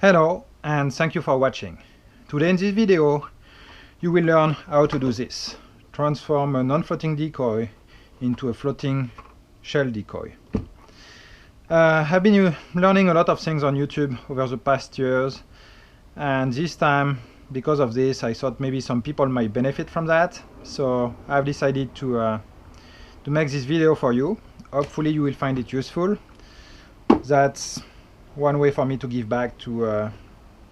Hello and thank you for watching. Today in this video you will learn how to do this. Transform a non-floating decoy into a floating shell decoy. I've been learning a lot of things on YouTube over the past years, and this time, because of this, I thought maybe some people might benefit from that. So I've decided to make this video for you. Hopefully you will find it useful. That's one way for me to give back to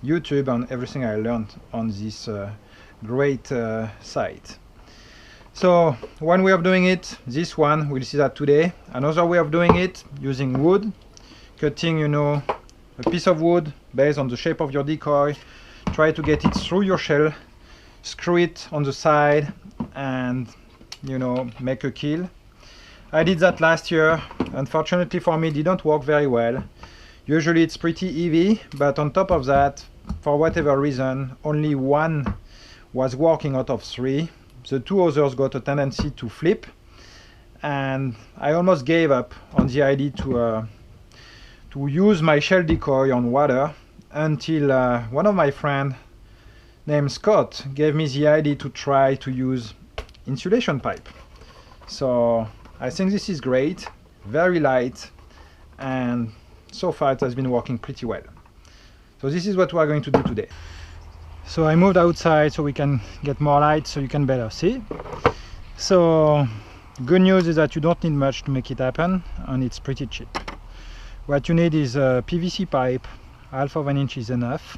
YouTube and everything I learned on this great site. So one way of doing it, this one, we'll see that today. Another way of doing it, using wood, cutting, a piece of wood based on the shape of your decoy, try to get it through your shell, screw it on the side, and make a keel. I did that last year. Unfortunately for me, it didn't work very well. Usually it's pretty heavy, but on top of that, for whatever reason, only one was working out of three. The two others got a tendency to flip, and I almost gave up on the idea to use my shell decoy on water until one of my friends named Scott gave me the idea to try to use insulation pipe. So I think this is great, very light, and so far it has been working pretty well. So this is what we are going to do today. So I moved outside so we can get more light so you can better see. So good news is that you don't need much to make it happen, and it's pretty cheap. What you need is a PVC pipe, half of an inch is enough,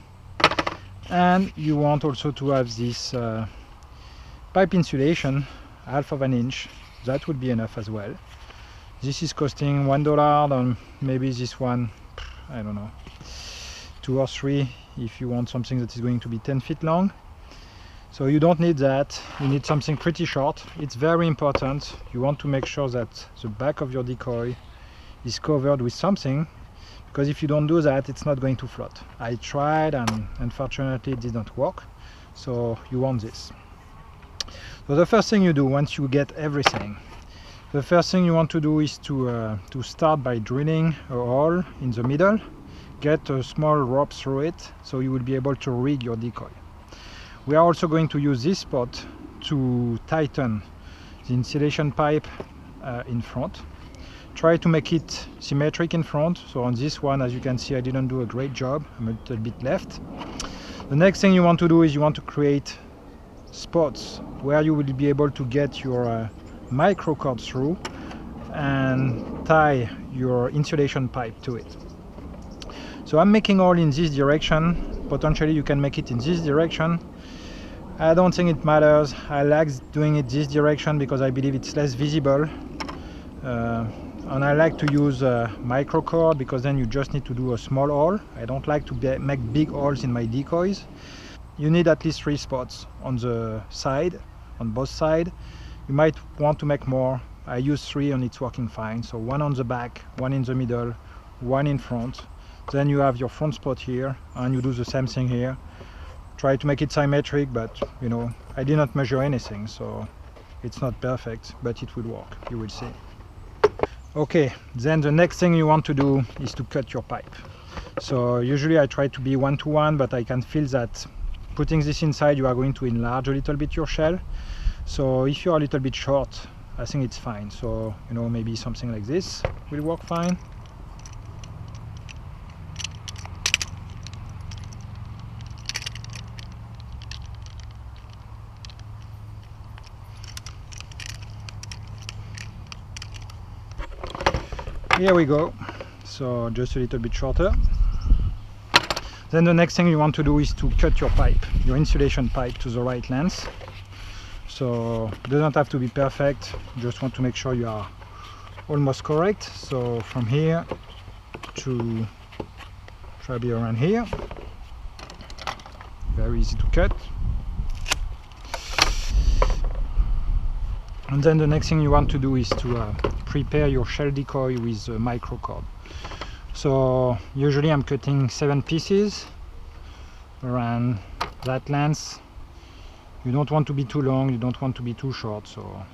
and you want also to have this pipe insulation, half of an inch. That would be enough as well. This is costing $1, and maybe this one, I don't know, 2 or 3 if you want something that is going to be 10 feet long. So you don't need that, you need something pretty short. It's very important. You want to make sure that the back of your decoy is covered with something, because if you don't do that, it's not going to float. I tried and unfortunately it did not work. So you want this. So the first thing you do once you get everything, the first thing you want to do is to start by drilling a hole in the middle. Get a small rope through it so you will be able to rig your decoy. We are also going to use this spot to tighten the insulation pipe in front. Try to make it symmetric in front. So on this one, as you can see, I didn't do a great job. I'm a little bit left. The next thing you want to do is you want to create spots where you will be able to get your micro cord through and tie your insulation pipe to it. So I'm making all in this direction. Potentially you can make it in this direction. I don't think it matters. I like doing it this direction because I believe it's less visible. And I like to use micro cord because then you just need to do a small hole. I don't like to make big holes in my decoys. You need at least 3 spots on the side, on both sides. You might want to make more. I use 3 and it's working fine. So 1 on the back, 1 in the middle, 1 in front. Then you have your front spot here, and you do the same thing here. Try to make it symmetric, but I did not measure anything, so it's not perfect, but it will work, you will see. Okay, then the next thing you want to do is to cut your pipe. So usually I try to be 1-to-1, but I can feel that putting this inside you are going to enlarge a little bit your shell. So if you're a little bit short, I think it's fine. So maybe something like this will work fine. Here we go. So just a little bit shorter. Then the next thing you want to do is to cut your pipe, your insulation pipe, to the right length. So it doesn't have to be perfect, just want to make sure you are almost correct. So from here to probably around here, very easy to cut. And then the next thing you want to do is to prepare your shell decoy with a micro cord. So usually I'm cutting 7 pieces around that length. You don't want to be too long, you don't want to be too short, so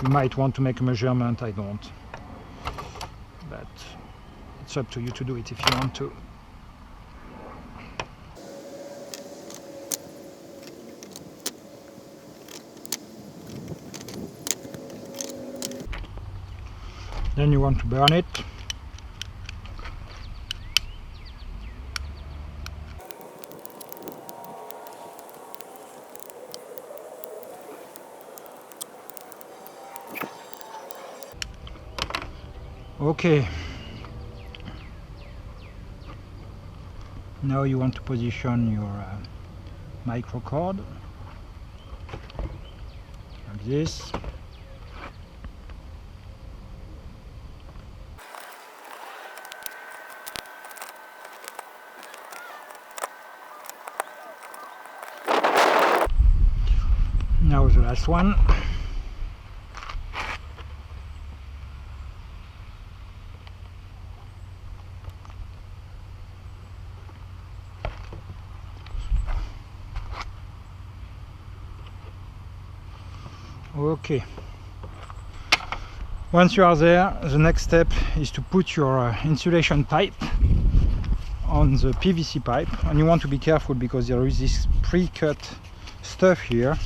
you might want to make a measurement. I don't, but it's up to you to do it if you want to. Then you want to burn it. Okay, now you want to position your micro cord like this. Now the last one. Okay, once you are there, the next step is to put your insulation pipe on the PVC pipe, and you want to be careful because there is this pre-cut stuff here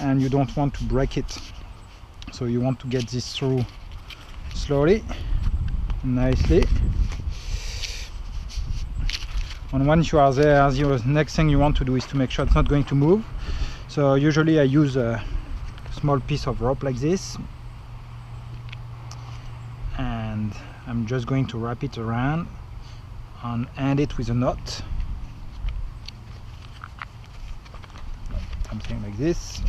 and you don't want to break it, so you want to get this through slowly, nicely. And once you are there, the next thing you want to do is to make sure it's not going to move. So usually I use a small piece of rope like this, and I'm just going to wrap it around and end it with a knot, something like this.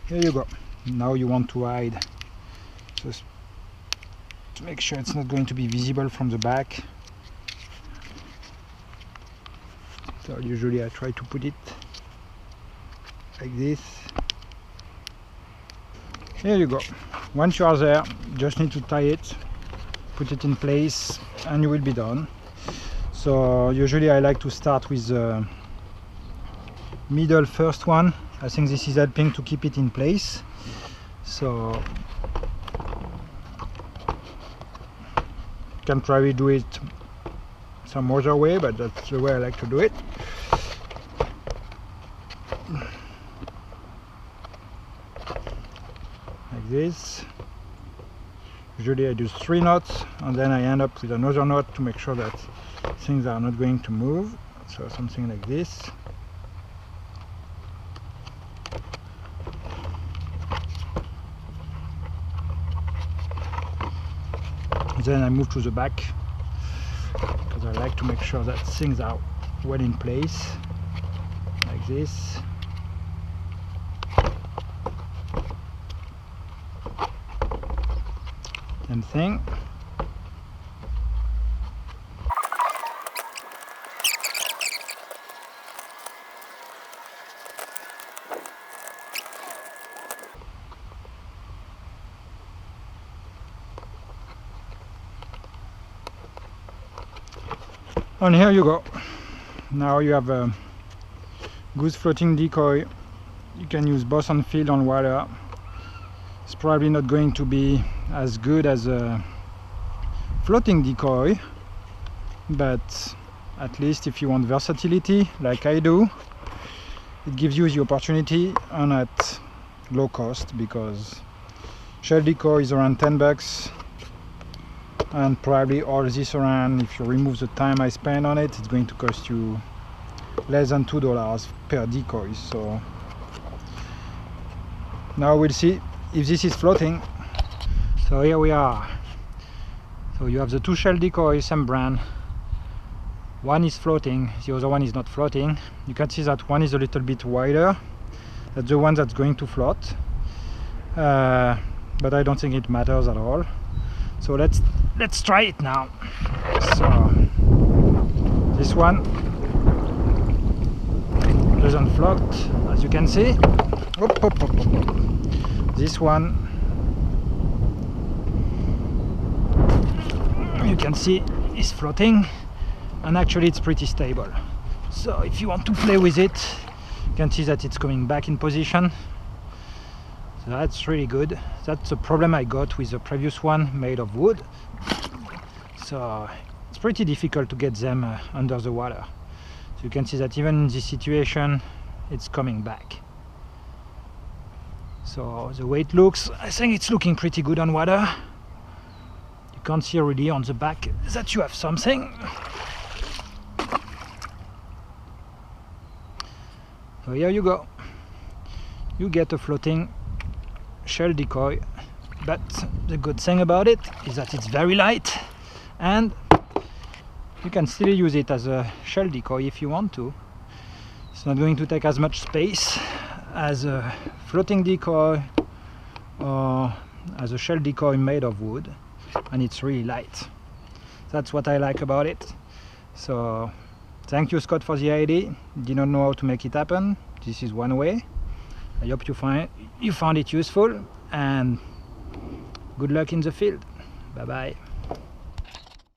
Here you go. Now you want to hide, just to make sure it's not going to be visible from the back. So usually I try to put it like this. Here you go. Once you are there, just need to tie it, put it in place, and you will be done. So usually I like to start with the middle first one. I think this is helping to keep it in place. So you can probably do it some other way, but that's the way I like to do it. Like this. Usually I do 3 knots and then I end up with another knot to make sure that things are not going to move. So something like this. Then I move to the back because I like to make sure that things are well in place, like this. Same thing. And here you go. Now you have a good floating decoy. You can use both on field and water. It's probably not going to be as good as a floating decoy, but at least if you want versatility like I do, it gives you the opportunity and at low cost, because shell decoy is around $10. And probably all this around, if you remove the time I spend on it, it's going to cost you less than $2 per decoy. So now we'll see if this is floating. So here we are. So you have the 2 shell decoys, same brand. One is floating, the other one is not floating. You can see that one is a little bit wider. That's the one that's going to float. But I don't think it matters at all. So let's try it now. So this one doesn't float, as you can see. Op, op, op, op. This one, you can see, is floating, and actually it's pretty stable. So if you want to play with it, you can see that it's coming back in position. So that's really good. That's the problem I got with the previous one made of wood. So it's pretty difficult to get them under the water. So you can see that even in this situation it's coming back. So the way it looks, I think it's looking pretty good on water. You can't see really on the back that you have something. So here you go. You get a floating shell decoy, but the good thing about it is that it's very light and you can still use it as a shell decoy if you want to. It's not going to take as much space as a floating decoy or as a shell decoy made of wood, and it's really light. That's what I like about it. So thank you, Scott, for the idea. Did not know how to make it happen. This is one way. I hope you found it useful, and good luck in the field. Bye bye.